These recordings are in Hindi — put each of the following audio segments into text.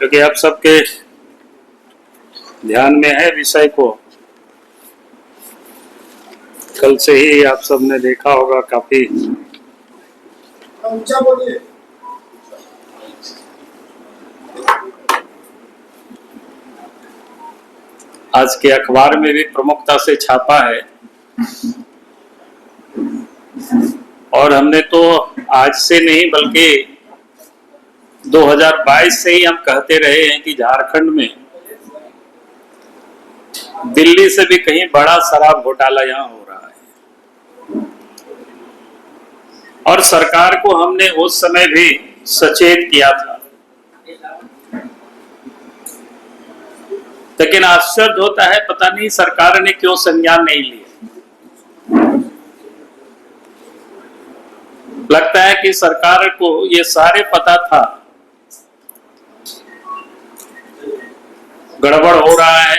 क्योंकि आप सबके ध्यान में है विषय को, कल से ही आप सबने देखा होगा काफी आज के अखबार में भी प्रमुखता से छापा है। और हमने तो आज से नहीं बल्कि 2022 से ही हम कहते रहे हैं कि झारखंड में दिल्ली से भी कहीं बड़ा शराब घोटाला यहां हो रहा है। और सरकार को हमने उस समय भी सचेत किया था, लेकिन आश्चर्य होता है पता नहीं सरकार ने क्यों संज्ञान नहीं लिया। लगता है कि सरकार को ये सारे पता था गड़बड़ हो रहा है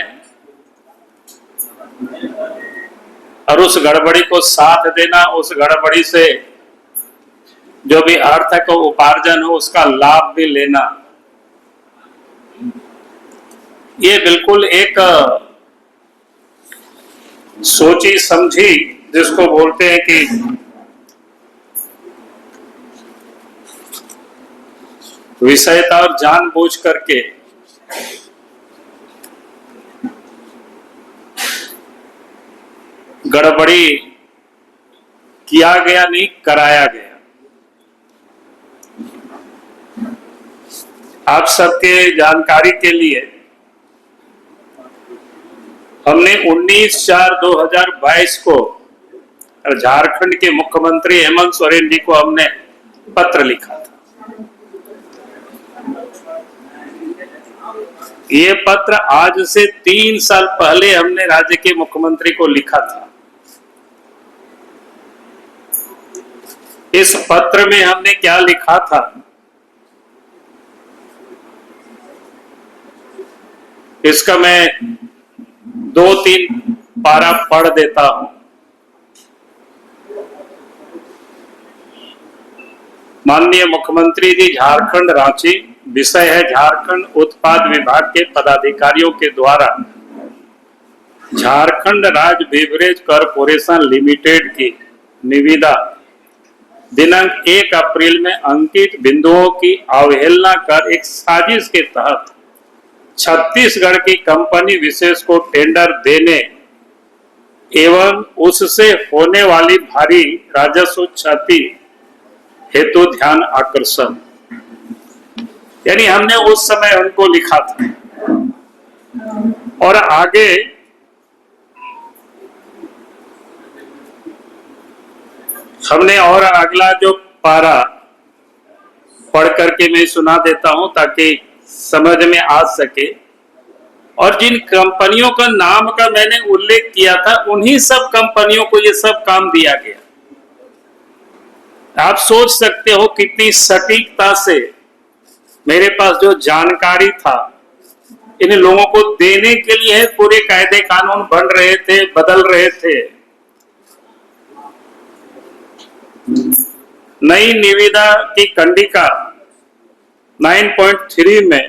और उस गड़बड़ी को साथ देना, उस गड़बड़ी से जो भी अर्थ को उपार्जन हो उसका लाभ भी लेना, ये बिल्कुल एक सोची समझी जिसको बोलते हैं कि विषयता और जानबूझ करके गड़बड़ी किया गया, नहीं कराया गया। आप सबके जानकारी के लिए हमने 19/4/2022 को झारखंड के मुख्यमंत्री हेमंत सोरेन जी को हमने पत्र लिखा था। ये पत्र आज से 3 साल पहले हमने राज्य के मुख्यमंत्री को लिखा था। इस पत्र में हमने क्या लिखा था, इसका मैं 2-3 पारा पढ़ देता हूं। माननीय मुख्यमंत्री जी, झारखंड रांची, विषय है झारखंड उत्पाद विभाग के पदाधिकारियों के द्वारा झारखंड राज्य बेवरेज कॉरपोरेशन लिमिटेड की निविदा दिनांक 1 अप्रैल में अंकित बिंदुओं की अवहेलना कर एक साजिश के तहत छत्तीसगढ़ की कंपनी विशेष को टेंडर देने एवं उससे होने वाली भारी राजस्व क्षति हेतु ध्यान आकर्षण, यानी हमने उस समय उनको लिखा था। और आगे हमने और अगला जो पारा पढ़ करके मैं सुना देता हूं ताकि समझ में आ सके। और जिन कंपनियों का नाम का मैंने उल्लेख किया था उन्हीं सब कंपनियों को ये सब काम दिया गया। आप सोच सकते हो कितनी सटीकता से मेरे पास जो जानकारी था इन लोगों को देने के लिए पूरे कायदे कानून बन रहे थे, बदल रहे थे। नई निविदा की कंडिका 9.3 में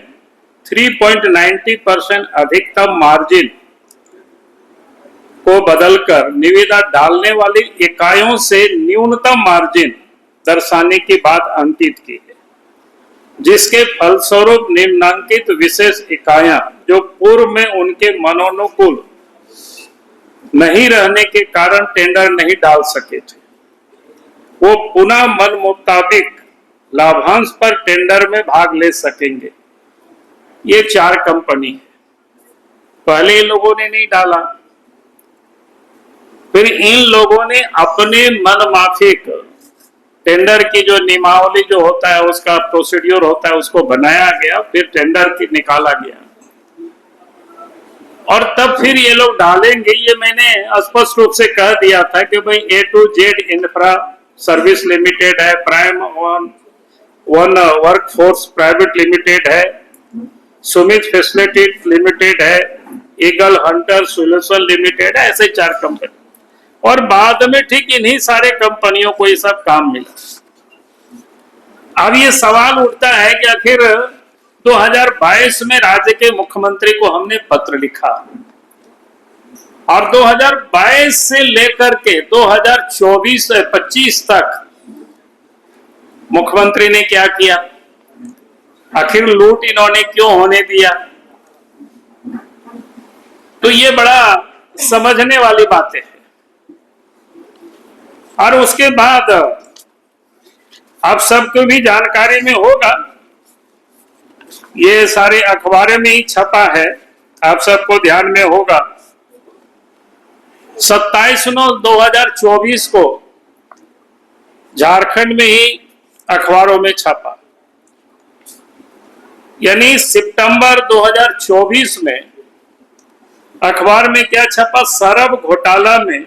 3.90% अधिकतम मार्जिन को बदलकर निविदा डालने वाली इकाइयों से न्यूनतम मार्जिन दर्शाने की बात अंकित की है, जिसके फलस्वरूप निम्नांकित विशेष इकाइयां जो पूर्व में उनके मनोनुकूल नहीं रहने के कारण टेंडर नहीं डाल सके थे, वो पुनः मन मुताबिक लाभांश पर टेंडर में भाग ले सकेंगे। ये 4 कंपनी है। पहले इन लोगों ने नहीं डाला, फिर इन लोगों ने अपने मन माफिक टेंडर की जो नियमावली जो होता है उसका प्रोसीड्यूर होता है उसको बनाया गया, फिर टेंडर की निकाला गया और तब फिर ये लोग डालेंगे। ये मैंने स्पष्ट रूप से कह दिया था कि भाई A to Z infra service limited है, prime one workforce private limited है, सुमित फैसिलिटी लिमिटेड है, ईगल हंटर सोल्यूशन लिमिटेड है, ऐसे 4 कंपनी। और बाद में ठीक इन्हीं सारे कंपनियों को ये सब काम मिला। अब ये सवाल उठता है कि आखिर 2022 में राज्य के मुख्यमंत्री को हमने पत्र लिखा और 2022 से लेकर के 2024-25 तक मुख्यमंत्री ने क्या किया, आखिर लूट इन्होंने क्यों होने दिया। तो ये बड़ा समझने वाली बातें हैं। और उसके बाद आप सबको भी जानकारी में होगा, ये सारे अखबारों में ही छपा है, आप सबको ध्यान में होगा, 27/9/2024 को झारखंड में ही अखबारों में छपा, यानी सितंबर 2024 में अखबार में क्या छपा, सरब घोटाला में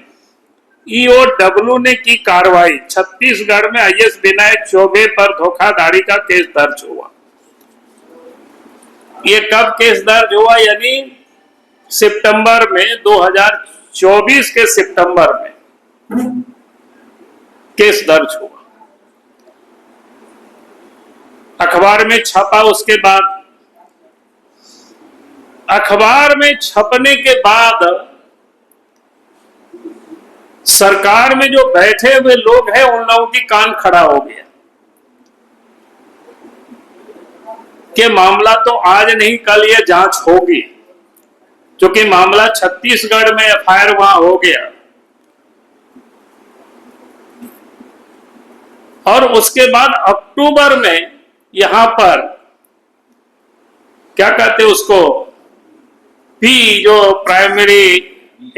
ईओडब्ल्यू ने की कार्रवाई, छत्तीसगढ़ में आईएएस विनायक चौबे पर धोखाधड़ी का केस दर्ज हुआ। ये कब केस दर्ज हुआ, यानी सितंबर में 2024 के सितंबर में केस दर्ज हुआ, अखबार में छपा। उसके बाद अखबार में छपने के बाद सरकार में जो बैठे हुए लोग हैं उन लोगों की कान खड़ा हो गया कि मामला तो आज नहीं कल ये जांच होगी, क्योंकि मामला छत्तीसगढ़ में एफआईआर वहां हो गया। और उसके बाद अक्टूबर में यहां पर क्या कहते उसको, पी जो प्राइमरी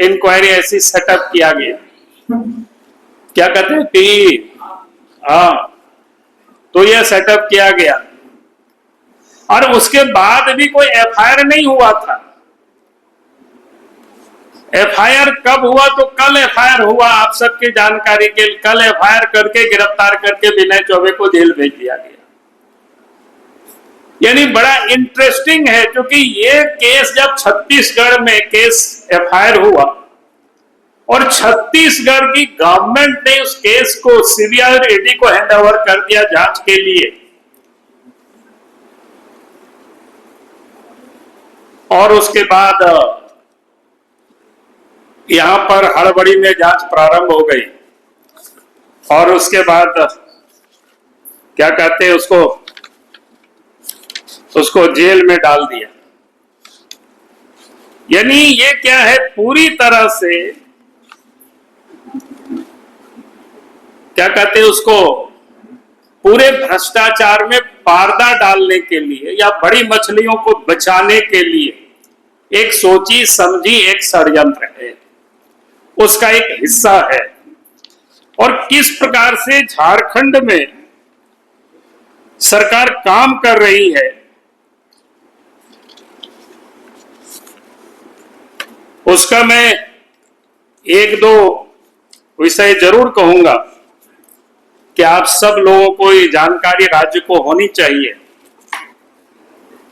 इंक्वायरी ऐसी सेटअप किया गया, क्या कहते हैं पी, हाँ, तो यह सेटअप किया गया। और उसके बाद भी कोई एफआईआर नहीं हुआ था। एफआईआर कब हुआ, तो कल एफआईआर हुआ, आप सबकी जानकारी के लिए, कल एफआईआर करके गिरफ्तार करके विनय चौबे को जेल भेज दिया गया। यानी बड़ा इंटरेस्टिंग है, क्योंकि ये केस जब छत्तीसगढ़ में केस एफआईआर हुआ और छत्तीसगढ़ की गवर्नमेंट ने उस केस को सीबीआई और ईडी को हैंडओवर कर दिया जांच के लिए, और उसके बाद यहां पर हड़बड़ी में जांच प्रारंभ हो गई और उसके बाद क्या कहते हैं उसको जेल में डाल दिया। यानी ये क्या है, पूरी तरह से क्या कहते हैं उसको, पूरे भ्रष्टाचार में पर्दा डालने के लिए या बड़ी मछलियों को बचाने के लिए एक सोची समझी एक षड्यंत्र है, उसका एक हिस्सा है। और किस प्रकार से झारखंड में सरकार काम कर रही है, उसका मैं एक दो विषय जरूर कहूंगा कि आप सब लोगों को ये जानकारी राज्य को होनी चाहिए।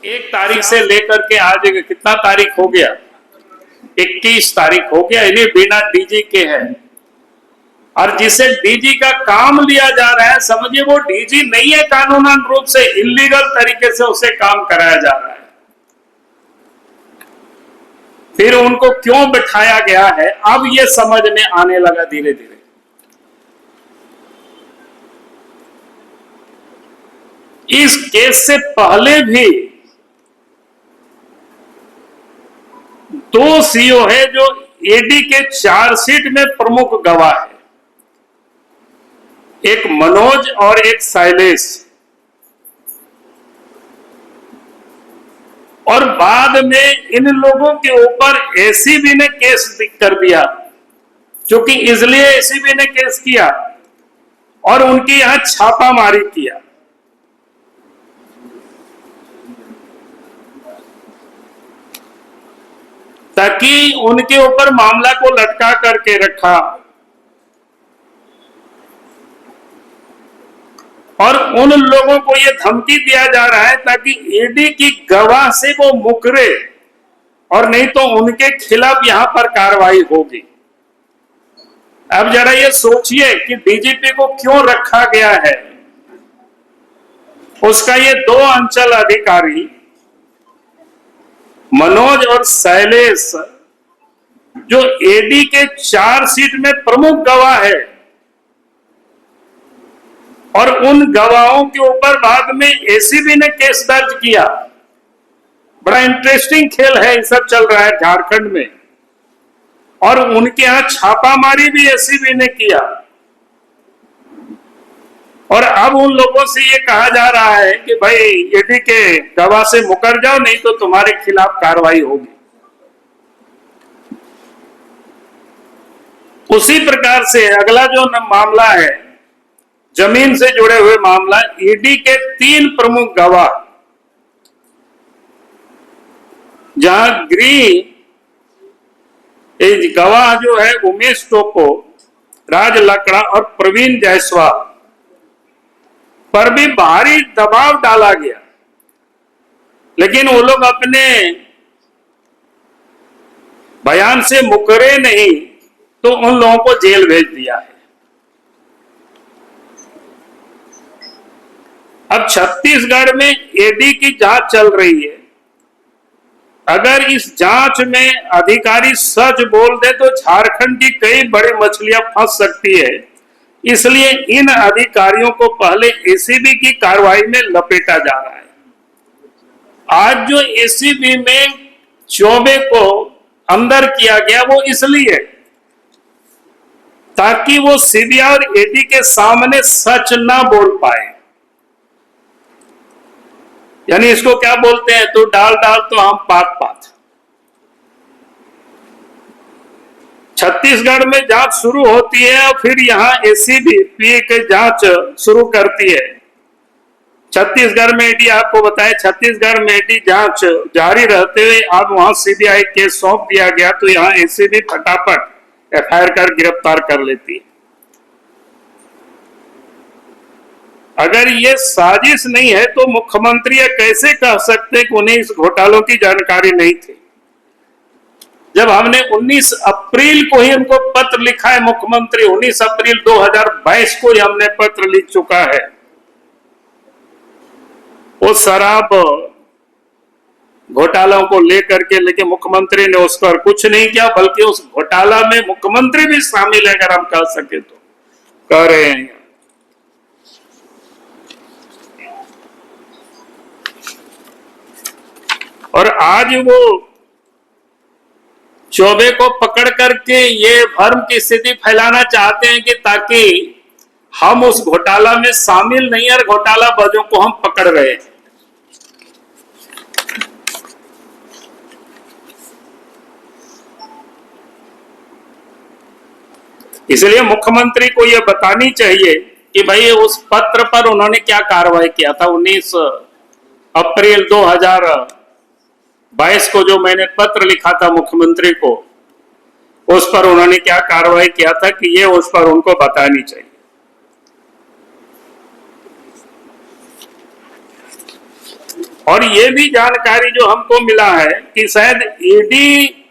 1 तारीख से लेकर के आज कितना तारीख हो गया, 21 तारीख हो गया, इन्हें बिना डीजी के है। और जिसे डीजी का काम लिया जा रहा है, समझिए वो डीजी नहीं है, कानूनन रूप से इलीगल तरीके से उसे काम कराया जा रहा है। फिर उनको क्यों बिठाया गया है, अब ये समझ में आने लगा धीरे धीरे। इस केस से पहले भी 2 सीओ है जो ईडी के चार्जशीट में प्रमुख गवाह है, एक मनोज और एक शैलेश। और बाद में इन लोगों के ऊपर एसीबी ने केस कर दिया, क्योंकि इसलिए एसीबी ने केस किया और उनके यहां छापामारी किया। ताकि उनके ऊपर मामला को लटका करके रखा और उन लोगों को यह धमकी दिया जा रहा है ताकि ईडी की गवाह से वो मुकरे, और नहीं तो उनके खिलाफ यहां पर कार्रवाई होगी। अब जरा ये सोचिए कि डीजीपी को क्यों रखा गया है। उसका ये 2 अंचल अधिकारी मनोज और शैलेश जो ईडी के चार्जशीट में प्रमुख गवाह है, और उन गवाहों के ऊपर बाद में एसीबी ने केस दर्ज किया। बड़ा इंटरेस्टिंग खेल है, ये सब चल रहा है झारखंड में। और उनके यहां छापामारी भी एसीबी ने किया, और अब उन लोगों से ये कहा जा रहा है कि भाई ईडी के गवाह से मुकर जाओ, नहीं तो तुम्हारे खिलाफ कार्रवाई होगी। उसी प्रकार से अगला जो मामला है, जमीन से जुड़े हुए मामला, ईडी के 3 प्रमुख गवाह, जहां गवाह जो है उमेश टोपो, राज लकड़ा और प्रवीण जायसवाल पर भी भारी दबाव डाला गया, लेकिन वो लोग अपने बयान से मुकरे नहीं, तो उन लोगों को जेल भेज दिया है। अब छत्तीसगढ़ में ईडी की जांच चल रही है। अगर इस जांच में अधिकारी सच बोल दे तो झारखंड की कई बड़ी मछलियां फंस सकती है। इसलिए इन अधिकारियों को पहले एसीबी की कार्रवाई में लपेटा जा रहा है। आज जो एसीबी में चौबे को अंदर किया गया वो इसलिए ताकि वो सीबीआई और ईडी के सामने सच ना बोल पाए। यानी इसको क्या बोलते हैं, तो डाल डाल तो हम पात पात। छत्तीसगढ़ में जांच शुरू होती है और फिर यहां एसीबी पीए की जांच शुरू करती है। छत्तीसगढ़ में ईडी, आपको बताए, छत्तीसगढ़ में ईडी जांच जारी रहते हुए अब वहां सीबीआई केस सौंप दिया गया, तो यहां एसीबी फटाफट एफआईआर कर गिरफ्तार कर लेती है। अगर ये साजिश नहीं है तो मुख्यमंत्री कैसे कह सकते कि उन्हें इस घोटालों की जानकारी नहीं थी, जब हमने 19 अप्रैल को ही उनको पत्र लिखा है। मुख्यमंत्री 19 अप्रैल 2022 को ही हमने पत्र लिख चुका है। वो शराब घोटालों को लेकर के, लेकिन मुख्यमंत्री ने उस पर कुछ नहीं किया, बल्कि उस घोटाला में मुख्यमंत्री भी शामिल है, अगर हम कह सके तो कह रहे हैं। और आज वो चौबे को पकड़ करके ये भ्रम की स्थिति फैलाना चाहते हैं कि ताकि हम उस घोटाला में शामिल नहीं, और घोटालाबाजों को हम पकड़ रहे हैं। इसलिए मुख्यमंत्री को यह बतानी चाहिए कि भाई उस पत्र पर उन्होंने क्या कार्रवाई किया था। 19 अप्रैल 2022 को जो मैंने पत्र लिखा था मुख्यमंत्री को, उस पर उन्होंने क्या कार्रवाई किया था कि ये उस पर उनको बतानी चाहिए। और ये भी जानकारी जो हमको मिला है कि शायद ईडी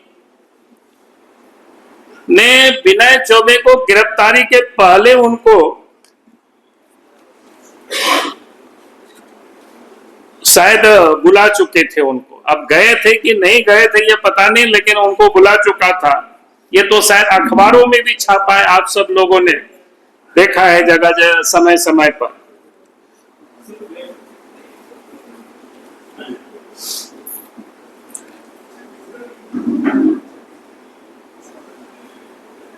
ने विनय चौबे को गिरफ्तारी के पहले उनको शायद बुला चुके थे उनको। अब गए थे कि नहीं गए थे ये पता नहीं, लेकिन उनको बुला चुका था। ये तो शायद अखबारों में भी छापा है, आप सब लोगों ने देखा है जगह जगह समय समय पर।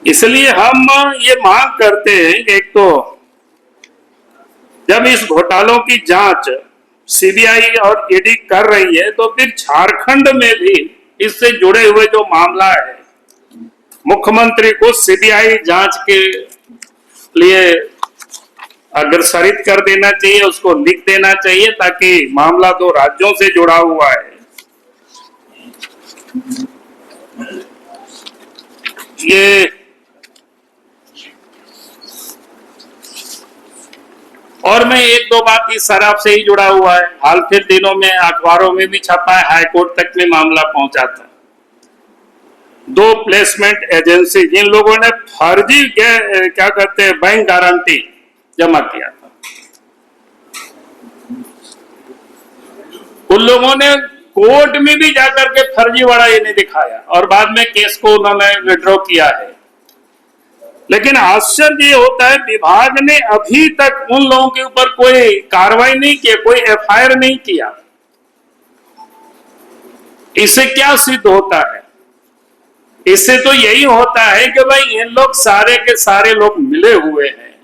इसलिए हम ये मांग करते हैं कि एक तो जब इस घोटालों की जांच सीबीआई और ईडी कर रही है, तो फिर झारखंड में भी इससे जुड़े हुए जो मामला है, मुख्यमंत्री को सीबीआई जांच के लिए अग्रसरित कर देना चाहिए, उसको लिख देना चाहिए, ताकि मामला 2 राज्यों से जुड़ा हुआ है। ये और मैं 1-2 बात इस शराब से ही जुड़ा हुआ है। हाल फिर दिनों में अखबारों में भी छपा है, हाईकोर्ट तक में मामला पहुंचा था। 2 प्लेसमेंट एजेंसी जिन लोगों ने फर्जी क्या कहते हैं बैंक गारंटी जमा किया था, उन लोगों ने कोर्ट में भी जाकर के फर्जीवाड़ा ये नहीं दिखाया और बाद में केस को उन्होंने विड्रॉ किया है। लेकिन आश्चर्य ये होता है विभाग ने अभी तक उन लोगों के ऊपर कोई कार्रवाई नहीं की, कोई एफआईआर नहीं किया। इससे क्या सिद्ध होता है? इससे तो यही होता है कि भाई इन लोग सारे के सारे लोग मिले हुए हैं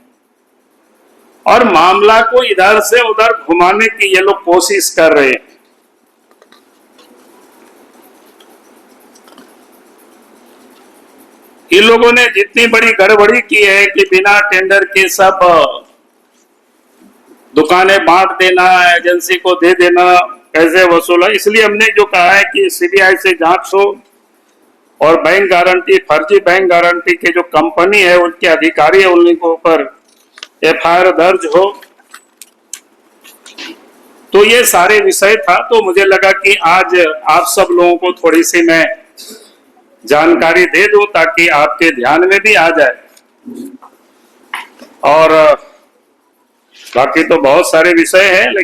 और मामला को इधर से उधर घुमाने की ये लोग कोशिश कर रहे हैं। इन लोगों ने जितनी बड़ी गड़बड़ी की है कि बिना टेंडर के सब दुकानें बांट देना, एजेंसी को दे देना, पैसे वसूला, इसलिए हमने जो कहा है कि सीबीआई से जांच हो और बैंक गारंटी, फर्जी बैंक गारंटी के जो कंपनी है उनके अधिकारी है उन्हीं के ऊपर एफआईआर दर्ज हो। तो ये सारे विषय था, तो मुझे लगा कि आज आप सब लोगों को थोड़ी सी मैं जानकारी दे दूं ताकि आपके ध्यान में भी आ जाए। और बाकी तो बहुत सारे विषय हैं लेकिन